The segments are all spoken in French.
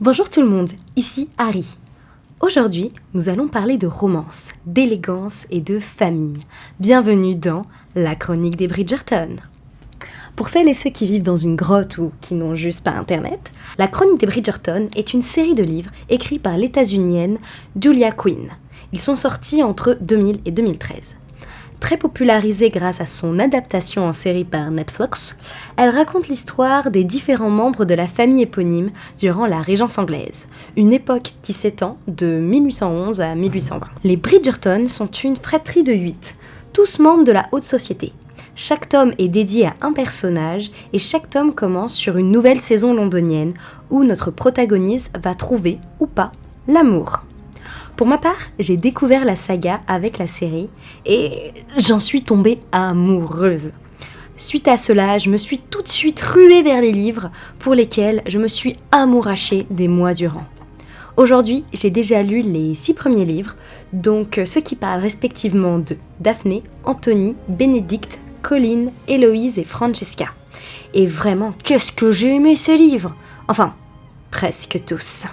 Bonjour tout le monde, ici Harry. Aujourd'hui, nous allons parler de romance, d'élégance et de famille. Bienvenue dans La Chronique des Bridgerton. Pour celles et ceux qui vivent dans une grotte ou qui n'ont juste pas internet, La Chronique des Bridgerton est une série de livres écrits par l'États-Unienne Julia Quinn. Ils sont sortis entre 2000 et 2013. Très popularisée grâce à son adaptation en série par Netflix, elle raconte l'histoire des différents membres de la famille éponyme durant la Régence anglaise, une époque qui s'étend de 1811 à 1820. Les Bridgerton sont une fratrie de 8, tous membres de la haute société. Chaque tome est dédié à un personnage et chaque tome commence sur une nouvelle saison londonienne où notre protagoniste va trouver, ou pas, l'amour. Pour ma part, j'ai découvert la saga avec la série et j'en suis tombée amoureuse. Suite à cela, je me suis tout de suite ruée vers les livres pour lesquels je me suis amourachée des mois durant. Aujourd'hui, j'ai déjà lu les 6 premiers livres, donc ceux qui parlent respectivement de Daphné, Anthony, Bénédicte, Colin, Héloïse et Francesca. Et vraiment, qu'est-ce que j'ai aimé ces livres! Enfin, presque tous.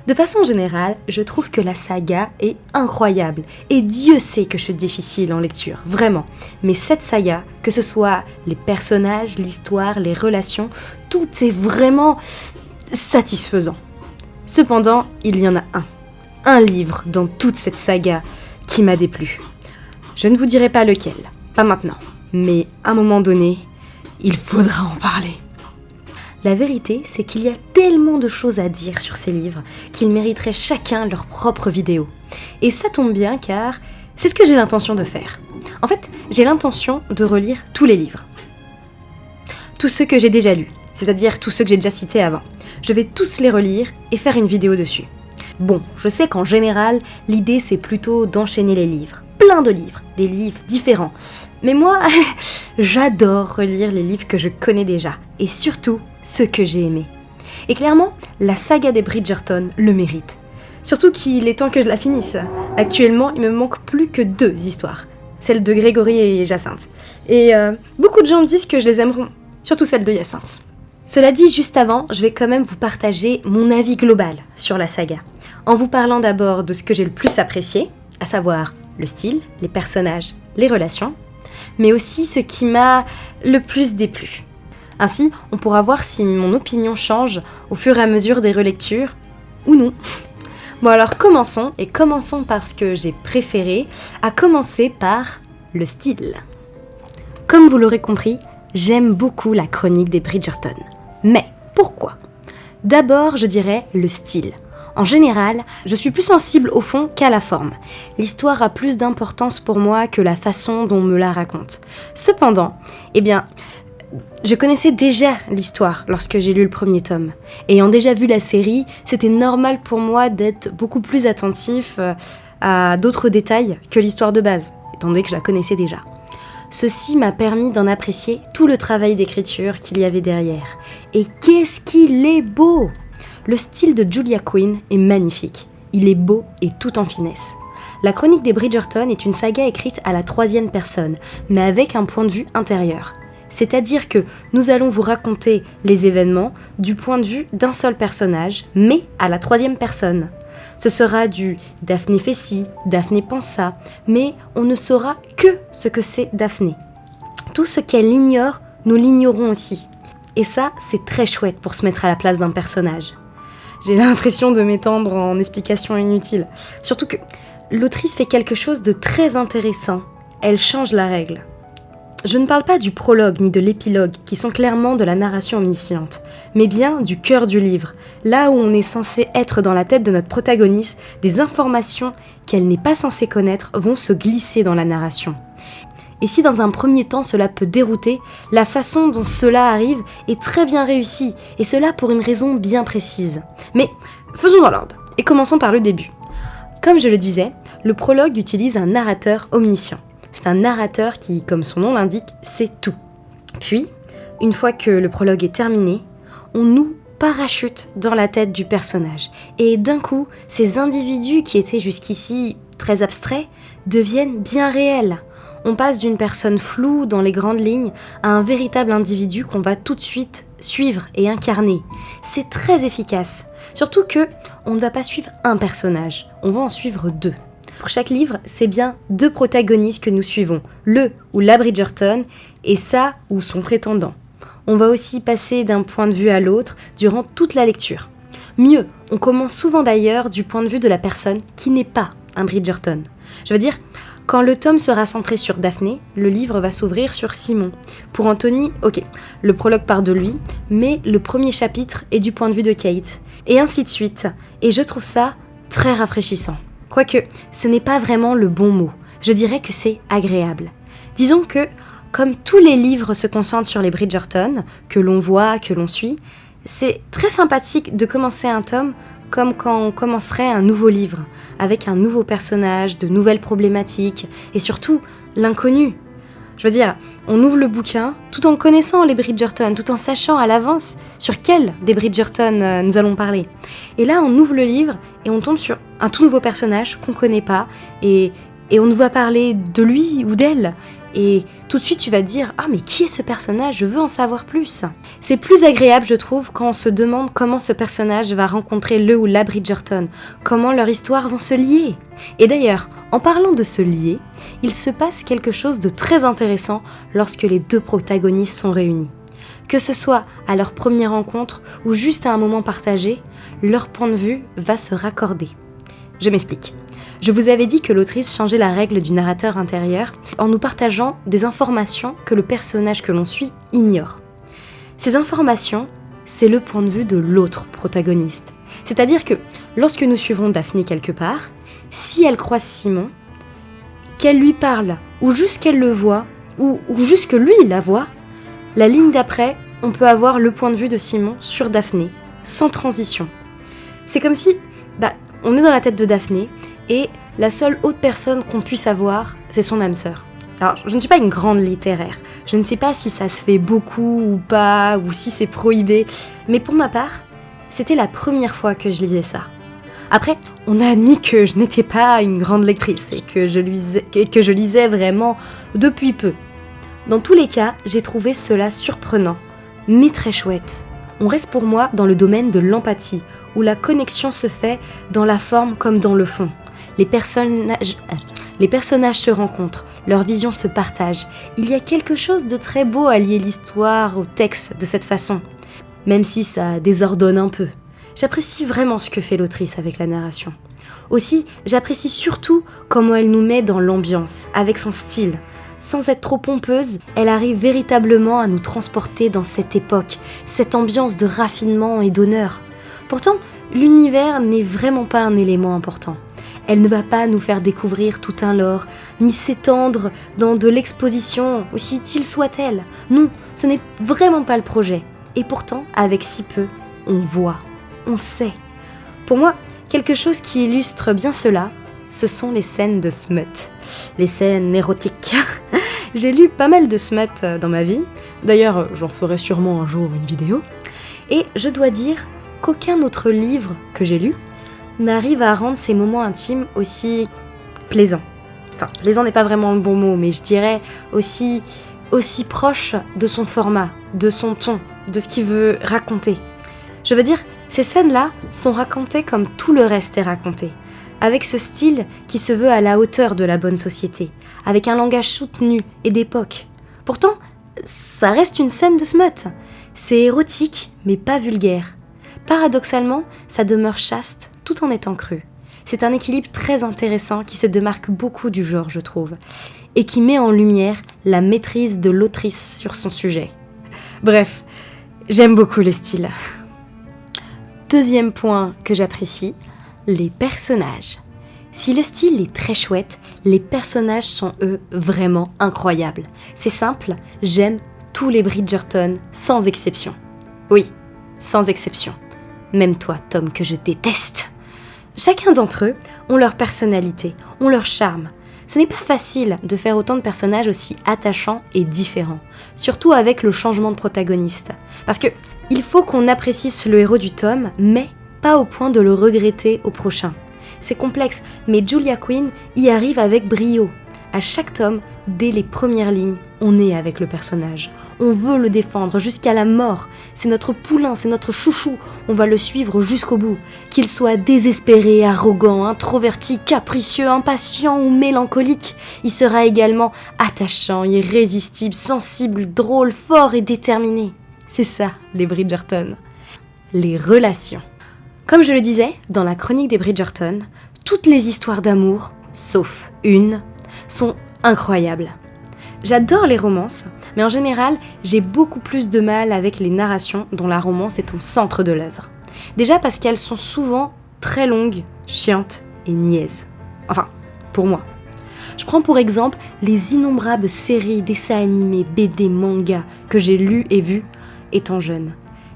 De façon générale, je trouve que la saga est incroyable et Dieu sait que je suis difficile en lecture, vraiment. Mais cette saga, que ce soit les personnages, l'histoire, les relations, tout est vraiment satisfaisant. Cependant, il y en a un livre dans toute cette saga qui m'a déplu. Je ne vous dirai pas lequel, pas maintenant, mais à un moment donné, il faudra en parler. La vérité, c'est qu'il y a tellement de choses à dire sur ces livres qu'ils mériteraient chacun leur propre vidéo. Et ça tombe bien car c'est ce que j'ai l'intention de faire. En fait, j'ai l'intention de relire tous les livres. Tous ceux que j'ai déjà lus, c'est-à-dire tous ceux que j'ai déjà cités avant. Je vais tous les relire et faire une vidéo dessus. Bon, je sais qu'en général, l'idée c'est plutôt d'enchaîner les livres. Plein de livres, des livres différents. Mais moi, j'adore relire les livres que je connais déjà, et surtout ceux que j'ai aimés. Et clairement, la saga des Bridgerton le mérite. Surtout qu'il est temps que je la finisse. Actuellement, il me manque plus que 2 histoires. Celle de Grégory et Jacinthe. Et beaucoup de gens me disent que je les aimeront, surtout celle de Jacinthe. Cela dit, juste avant, je vais quand même vous partager mon avis global sur la saga. En vous parlant d'abord de ce que j'ai le plus apprécié, à savoir le style, les personnages, les relations, mais aussi ce qui m'a le plus déplu. Ainsi, on pourra voir si mon opinion change au fur et à mesure des relectures, ou non. Bon alors commençons par ce que j'ai préféré, à commencer par le style. Comme vous l'aurez compris, j'aime beaucoup la chronique des Bridgerton. Mais pourquoi ? D'abord, je dirais le style. En général, je suis plus sensible au fond qu'à la forme. L'histoire a plus d'importance pour moi que la façon dont on me la raconte. Cependant, je connaissais déjà l'histoire lorsque j'ai lu le premier tome. Ayant déjà vu la série, c'était normal pour moi d'être beaucoup plus attentif à d'autres détails que l'histoire de base, étant donné que je la connaissais déjà. Ceci m'a permis d'en apprécier tout le travail d'écriture qu'il y avait derrière. Et qu'est-ce qu'il est beau! Le style de Julia Quinn est magnifique. Il est beau et tout en finesse. La chronique des Bridgerton est une saga écrite à la 3e personne, mais avec un point de vue intérieur. C'est-à-dire que nous allons vous raconter les événements du point de vue d'un seul personnage, mais à la 3e personne. Ce sera du Daphné fait ci, Daphné pense ça, mais on ne saura que ce que c'est Daphné. Tout ce qu'elle ignore, nous l'ignorons aussi. Et ça, c'est très chouette pour se mettre à la place d'un personnage. J'ai l'impression de m'étendre en explications inutiles. Surtout que l'autrice fait quelque chose de très intéressant. Elle change la règle. Je ne parle pas du prologue ni de l'épilogue, qui sont clairement de la narration omnisciente, mais bien du cœur du livre, là où on est censé être dans la tête de notre protagoniste, des informations qu'elle n'est pas censée connaître vont se glisser dans la narration. Et si dans un premier temps cela peut dérouter, la façon dont cela arrive est très bien réussie, et cela pour une raison bien précise. Mais faisons dans l'ordre, et commençons par le début. Comme je le disais, le prologue utilise un narrateur omniscient. C'est un narrateur qui, comme son nom l'indique, sait tout. Puis, une fois que le prologue est terminé, on nous parachute dans la tête du personnage. Et d'un coup, ces individus qui étaient jusqu'ici très abstraits, deviennent bien réels. On passe d'une personne floue dans les grandes lignes à un véritable individu qu'on va tout de suite suivre et incarner. C'est très efficace. Surtout que on ne va pas suivre un personnage, on va en suivre 2. Pour chaque livre, c'est bien 2 protagonistes que nous suivons, le ou la Bridgerton et sa ou son prétendant. On va aussi passer d'un point de vue à l'autre durant toute la lecture. Mieux, on commence souvent d'ailleurs du point de vue de la personne qui n'est pas un Bridgerton. Je veux dire, quand le tome sera centré sur Daphné, le livre va s'ouvrir sur Simon. Pour Anthony, ok, le prologue part de lui, mais le premier chapitre est du point de vue de Kate, et ainsi de suite. Et je trouve ça très rafraîchissant. Quoique, ce n'est pas vraiment le bon mot. Je dirais que c'est agréable. Disons que, comme tous les livres se concentrent sur les Bridgerton, que l'on voit, que l'on suit, c'est très sympathique de commencer un tome comme quand on commencerait un nouveau livre, avec un nouveau personnage, de nouvelles problématiques, et surtout, l'inconnu. Je veux dire, on ouvre le bouquin tout en connaissant les Bridgerton, tout en sachant à l'avance sur quel des Bridgerton nous allons parler. Et là, on ouvre le livre et on tombe sur un tout nouveau personnage qu'on connaît pas, et on nous va parler de lui ou d'elle. Et tout de suite, tu vas te dire « Ah, mais qui est ce personnage ? Je veux en savoir plus !» C'est plus agréable, je trouve, quand on se demande comment ce personnage va rencontrer le ou la Bridgerton, comment leurs histoires vont se lier. Et d'ailleurs, en parlant de se lier, il se passe quelque chose de très intéressant lorsque les 2 protagonistes sont réunis. Que ce soit à leur première rencontre ou juste à un moment partagé, leur point de vue va se raccorder. Je m'explique. Je vous avais dit que l'autrice changeait la règle du narrateur intérieur en nous partageant des informations que le personnage que l'on suit ignore. Ces informations, c'est le point de vue de l'autre protagoniste. C'est-à-dire que lorsque nous suivons Daphné quelque part, si elle croise Simon, qu'elle lui parle, ou juste qu'elle le voit, ou juste que lui la voit, la ligne d'après, on peut avoir le point de vue de Simon sur Daphné, sans transition. C'est comme si, on est dans la tête de Daphné, et la seule autre personne qu'on puisse avoir, c'est son âme sœur. Alors, je ne suis pas une grande littéraire, je ne sais pas si ça se fait beaucoup ou pas, ou si c'est prohibé, mais pour ma part, c'était la première fois que je lisais ça. Après, on a admis que je n'étais pas une grande lectrice, et que je lisais vraiment depuis peu. Dans tous les cas, j'ai trouvé cela surprenant, mais très chouette. On reste pour moi dans le domaine de l'empathie, où la connexion se fait dans la forme comme dans le fond. Les personnages se rencontrent, leurs visions se partagent. Il y a quelque chose de très beau à lier l'histoire au texte de cette façon, même si ça désordonne un peu. J'apprécie vraiment ce que fait l'autrice avec la narration. Aussi, j'apprécie surtout comment elle nous met dans l'ambiance, avec son style. Sans être trop pompeuse, elle arrive véritablement à nous transporter dans cette époque, cette ambiance de raffinement et d'honneur. Pourtant, l'univers n'est vraiment pas un élément important. Elle ne va pas nous faire découvrir tout un lore, ni s'étendre dans de l'exposition, aussi utile soit-elle. Non, ce n'est vraiment pas le projet. Et pourtant, avec si peu, on voit, on sait. Pour moi, quelque chose qui illustre bien cela, ce sont les scènes de smut, les scènes érotiques. J'ai lu pas mal de smut dans ma vie, d'ailleurs j'en ferai sûrement un jour une vidéo, et je dois dire qu'aucun autre livre que j'ai lu n'arrive à rendre ces moments intimes aussi plaisants. Enfin, plaisant n'est pas vraiment le bon mot, mais je dirais aussi proche de son format, de son ton, de ce qu'il veut raconter. Je veux dire, ces scènes-là sont racontées comme tout le reste est raconté, avec ce style qui se veut à la hauteur de la bonne société, avec un langage soutenu et d'époque. Pourtant, ça reste une scène de smut. C'est érotique, mais pas vulgaire. Paradoxalement, ça demeure chaste tout en étant cru. C'est un équilibre très intéressant qui se démarque beaucoup du genre, je trouve, et qui met en lumière la maîtrise de l'autrice sur son sujet. Bref, j'aime beaucoup le style. Deuxième point que j'apprécie, les personnages. Si le style est très chouette, les personnages sont eux vraiment incroyables. C'est simple, j'aime tous les Bridgerton sans exception. Oui, sans exception. Même toi, Tom, que je déteste. Chacun d'entre eux ont leur personnalité, ont leur charme. Ce n'est pas facile de faire autant de personnages aussi attachants et différents, surtout avec le changement de protagoniste. Parce que il faut qu'on apprécie le héros du tome, mais pas au point de le regretter au prochain. c'est complexe, mais Julia Quinn y arrive avec brio. À chaque tome, dès les premières lignes, on est avec le personnage. On veut le défendre jusqu'à la mort. C'est notre poulain, c'est notre chouchou. On va le suivre jusqu'au bout. Qu'il soit désespéré, arrogant, introverti, capricieux, impatient ou mélancolique, il sera également attachant, irrésistible, sensible, drôle, fort et déterminé. C'est ça, les Bridgerton. Les relations. Comme je le disais, dans la chronique des Bridgerton, toutes les histoires d'amour, sauf une, sont incroyables. J'adore les romances, mais en général, j'ai beaucoup plus de mal avec les narrations dont la romance est au centre de l'œuvre. Déjà parce qu'elles sont souvent très longues, chiantes et niaises. Enfin, pour moi. Je prends pour exemple les innombrables séries, dessins animés, BD, mangas que j'ai lus et vus étant jeune.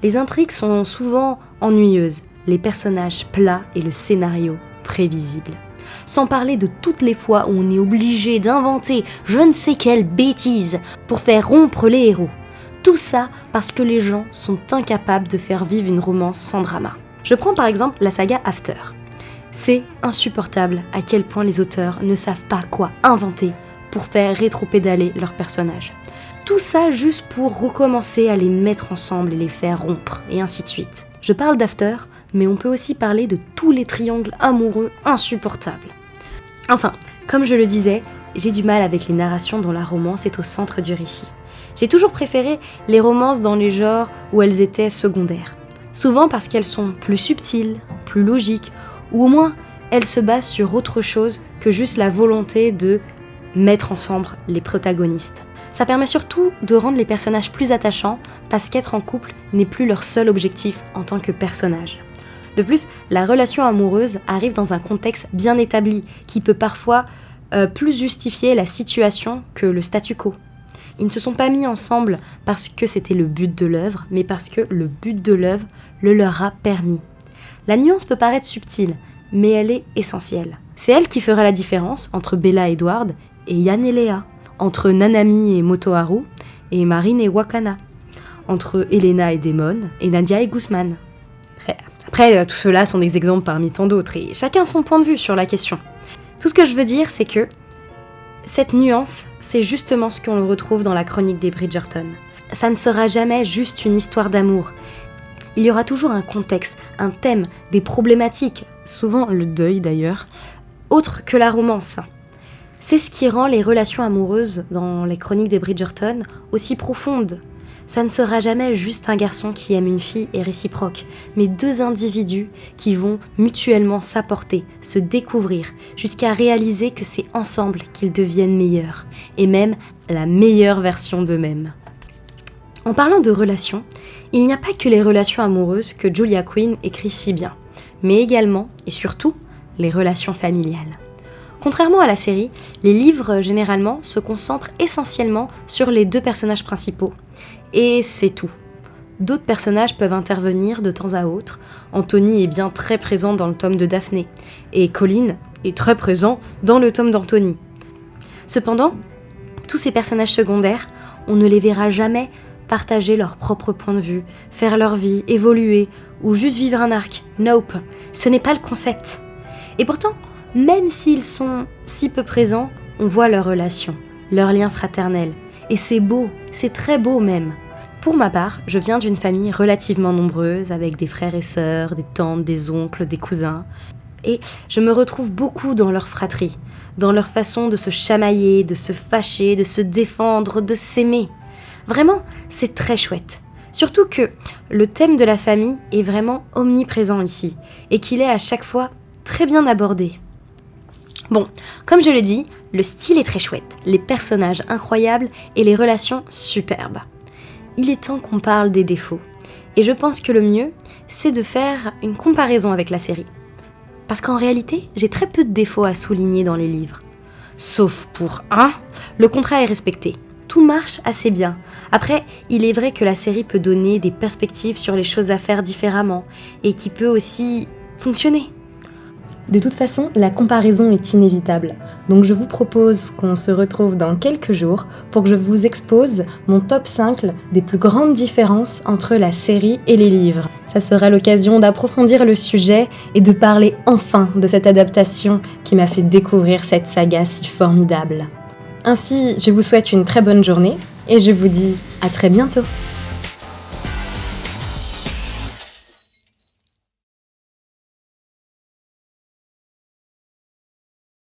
Les intrigues sont souvent ennuyeuses, les personnages plats et le scénario prévisible. Sans parler de toutes les fois où on est obligé d'inventer je ne sais quelle bêtise pour faire rompre les héros. Tout ça parce que les gens sont incapables de faire vivre une romance sans drama. Je prends par exemple la saga After. C'est insupportable à quel point les auteurs ne savent pas quoi inventer pour faire rétropédaler leurs personnages. Tout ça juste pour recommencer à les mettre ensemble et les faire rompre, et ainsi de suite. Je parle d'After, mais on peut aussi parler de tous les triangles amoureux insupportables. Enfin, comme je le disais, j'ai du mal avec les narrations dont la romance est au centre du récit. J'ai toujours préféré les romances dans les genres où elles étaient secondaires. Souvent parce qu'elles sont plus subtiles, plus logiques, ou au moins elles se basent sur autre chose que juste la volonté de mettre ensemble les protagonistes. Ça permet surtout de rendre les personnages plus attachants parce qu'être en couple n'est plus leur seul objectif en tant que personnage. De plus, la relation amoureuse arrive dans un contexte bien établi qui peut parfois plus justifier la situation que le statu quo. Ils ne se sont pas mis ensemble parce que c'était le but de l'œuvre, mais parce que le but de l'œuvre le leur a permis. La nuance peut paraître subtile, mais elle est essentielle. C'est elle qui fera la différence entre Bella et Edward et Yann et Léa, entre Nanami et Motoharu, et Marine et Wakana, entre Elena et Damon, et Nadia et Guzman. Après, tout cela sont des exemples parmi tant d'autres, et chacun son point de vue sur la question. Tout ce que je veux dire, c'est que cette nuance, c'est justement ce qu'on retrouve dans la chronique des Bridgerton. Ça ne sera jamais juste une histoire d'amour. Il y aura toujours un contexte, un thème, des problématiques, souvent le deuil d'ailleurs, autre que la romance. C'est ce qui rend les relations amoureuses dans les chroniques des Bridgerton aussi profondes. Ça ne sera jamais juste un garçon qui aime une fille et réciproque, mais deux individus qui vont mutuellement s'apporter, se découvrir, jusqu'à réaliser que c'est ensemble qu'ils deviennent meilleurs, et même la meilleure version d'eux-mêmes. En parlant de relations, il n'y a pas que les relations amoureuses que Julia Quinn écrit si bien, mais également, et surtout, les relations familiales. Contrairement à la série, les livres généralement se concentrent essentiellement sur les deux personnages principaux. Et c'est tout. D'autres personnages peuvent intervenir de temps à autre. Anthony est bien très présent dans le tome de Daphné, et Colin est très présent dans le tome d'Anthony. Cependant, tous ces personnages secondaires, on ne les verra jamais partager leur propre point de vue, faire leur vie, évoluer, ou juste vivre un arc. Nope, ce n'est pas le concept. Et pourtant, même s'ils sont si peu présents, on voit leur relation, leur lien fraternel. Et c'est beau, c'est très beau même. Pour ma part, je viens d'une famille relativement nombreuse, avec des frères et sœurs, des tantes, des oncles, des cousins. Et je me retrouve beaucoup dans leur fratrie, dans leur façon de se chamailler, de se fâcher, de se défendre, de s'aimer. Vraiment, c'est très chouette. Surtout que le thème de la famille est vraiment omniprésent ici, et qu'il est à chaque fois très bien abordé. Bon, comme je le dis, le style est très chouette, les personnages incroyables et les relations superbes. Il est temps qu'on parle des défauts. Et je pense que le mieux, c'est de faire une comparaison avec la série. Parce qu'en réalité, j'ai très peu de défauts à souligner dans les livres. Sauf pour un, le contrat est respecté. Tout marche assez bien. Après, il est vrai que la série peut donner des perspectives sur les choses à faire différemment et qui peut aussi fonctionner. De toute façon, la comparaison est inévitable. Donc je vous propose qu'on se retrouve dans quelques jours pour que je vous expose mon top 5 des plus grandes différences entre la série et les livres. Ça sera l'occasion d'approfondir le sujet et de parler enfin de cette adaptation qui m'a fait découvrir cette saga si formidable. Ainsi, je vous souhaite une très bonne journée et je vous dis à très bientôt.